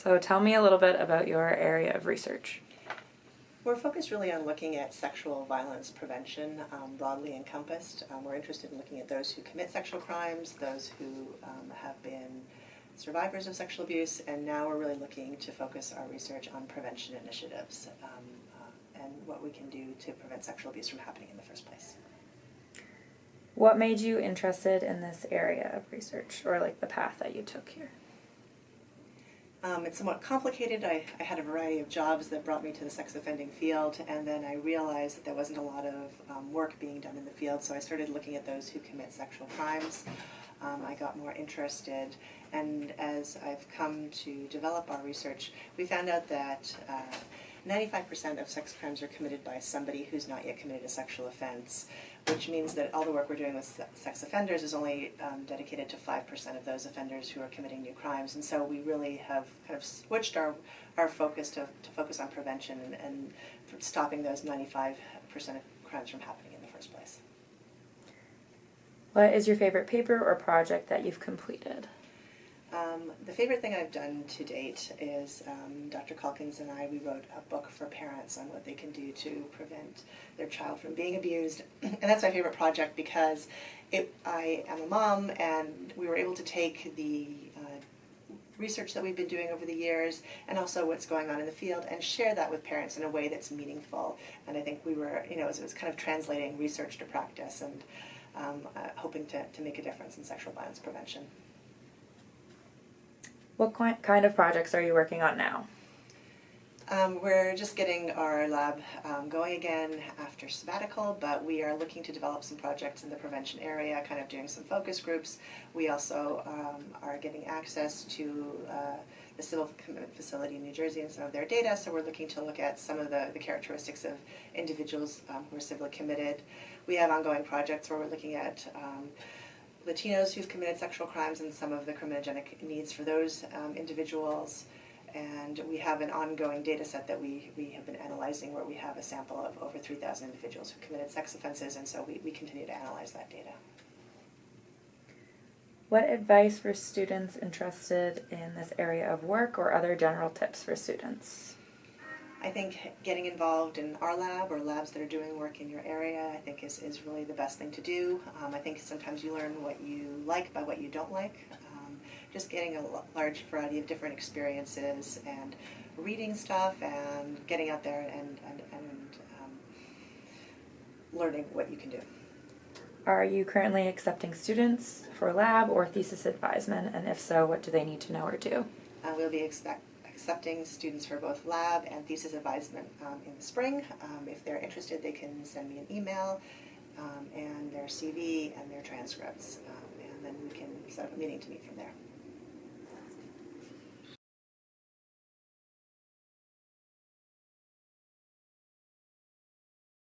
So tell me a little bit about your area of research. We're focused really on looking at sexual violence prevention, broadly encompassed. We're interested in looking at those who commit sexual crimes, those who have been survivors of sexual abuse, and now we're really looking to focus our research on prevention initiatives and what we can do to prevent sexual abuse from happening in the first place. What made you interested in this area of research, or like the path that you took here? It's somewhat complicated. I had a variety of jobs that brought me to the sex offending field, and then I realized that there wasn't a lot of work being done in the field, so I started looking at those who commit sexual crimes. I got more interested, and as I've come to develop our research, we found out that 95% of sex crimes are committed by somebody who's not yet committed a sexual offense, which means that all the work we're doing with sex offenders is only dedicated to 5% of those offenders who are committing new crimes. And so we really have kind of switched our focus to focus on prevention and stopping those 95% of crimes from happening in the first place. What is your favorite paper or project that you've completed? The favorite thing I've done to date is Dr. Calkins and we wrote a book for parents on what they can do to prevent their child from being abused. And that's my favorite project because I am a mom, and we were able to take the research that we've been doing over the years and also what's going on in the field and share that with parents in a way that's meaningful. And I think we were, it was kind of translating research to practice and hoping to make a difference in sexual violence prevention. What kind of projects are you working on now? We're just getting our lab going again after sabbatical, but we are looking to develop some projects in the prevention area, kind of doing some focus groups. We also are getting access to the Civil Commitment Facility in New Jersey and some of their data, so we're looking to look at some of the characteristics of individuals who are civilly committed. We have ongoing projects where we're looking at Latinos who've committed sexual crimes and some of the criminogenic needs for those individuals. And we have an ongoing data set that we have been analyzing where we have a sample of over 3,000 individuals who committed sex offenses, and so we continue to analyze that data. What advice for students interested in this area of work, or other general tips for students? I think getting involved in our lab or labs that are doing work in your area, I think is really the best thing to do. I think sometimes you learn what you like by what you don't like. Just getting a large variety of different experiences and reading stuff and getting out there and learning what you can do. Are you currently accepting students for lab or thesis advisement, and if so, what do they need to know or do? We'll be accepting students for both lab and thesis advisement in the spring. If they're interested, they can send me an email and their CV and their transcripts, and then we can set up a meeting to meet from there.